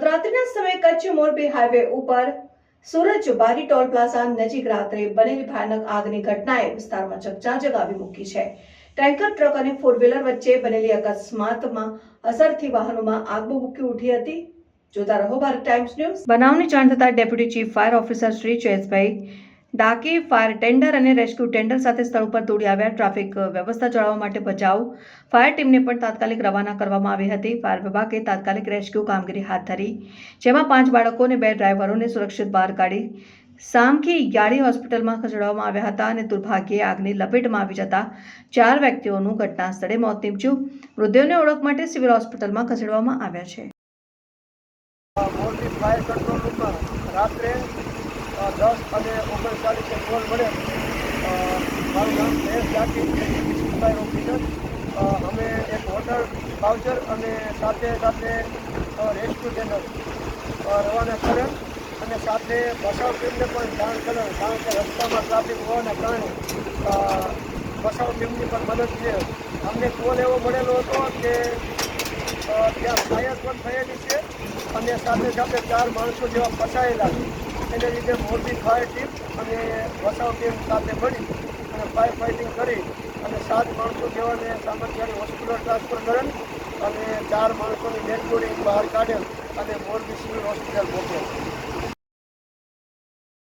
રાત્રિના સમયે કચ્છ મોરબી હાઈવે ઉપર સુરજ બારી ટોલ પ્લાઝા નજીક રાત્રે બનેલી ભયાનક આગની ઘટનાએ વિસ્તારમાં ચકચાર જગાવી મૂકી છે। ટેન્કર ટ્રક અને ફોર વ્હીલર વચ્ચે બનેલી અકસ્માતમાં અસરથી વાહનોમાં આગ ભભૂકી ઉઠી હતી। જોતા રહો ભારત ટાઈમ્સ ન્યૂઝ। બનાવની જાણ થતાં deputy chief fire officer Shri Jayeshbhai Daki fire tender અને રેસ્ક્યુ ટેન્ડર સાથે સ્થળ પર દોડી આવ્યા। ટ્રાફિક વ્યવસ્થા જાળવવા માટે બચાવ ફાયર ટીમને પણ તાત્કાલિક રવાના કરવામાં આવી હતી। ફાયર વિભાગે તાત્કાલિક રેસ્ક્યુ કામગીરી હાથ ધરી, જેમાં 5 બાળકો અને 2 ડ્રાઈવરોને સુરક્ષિત બહાર કાઢી સામખી યાળી હોસ્પિટલમાં ખસેડવામાં આવ્યા હતા અને દુર્ભાગ્યે આગની લપેટમાં આવી જતા 4 વ્યક્તિઓનું ઘટના સ્થળે મોત નીપજ્યું। મૃતદેહોને ઓળખ માટે સિવિલ હોસ્પિટલમાં ખસેડવામાં આવ્યા છે। મોરબી ફાયર કંટ્રોલ રૂમમાં રાત્રે 10 અને 39 કોલ મળે। મારું નામ જયેશ ડાકી, ફાયર ઓફિસર। અમે એક વોટર વાઉચર અને સાથે રેસ્ક્યુ ટેન્ડર રવાના કરેલ અને સાથે બચાવ ટીમને પણ જાણ કરેલ, કારણ કે રસ્તામાં ટ્રાફિક હોવાના કારણે બચાવ ટીમની પણ મદદ છે। અમને કોલ એવો મળેલો હતો કે ત્યાં ફાયર પણ થયેલી છે અને સાથે 4 માણસો જેવા ફસાયેલા છે। એને લીધે મોરબી ફાયર ટીમ અને બચાવ ટીમ સાથે મળી અને ફાયર ફાઇટિંગ કરી અને 7 માણસો જેવાને સામખિયાળી હોસ્પિટલ ટ્રાન્સફર કરેલ અને 4 માણસોની ડેડ બોડી બહાર કાઢેલ અને મોરબી સિવિલ હોસ્પિટલ મોકલેલ।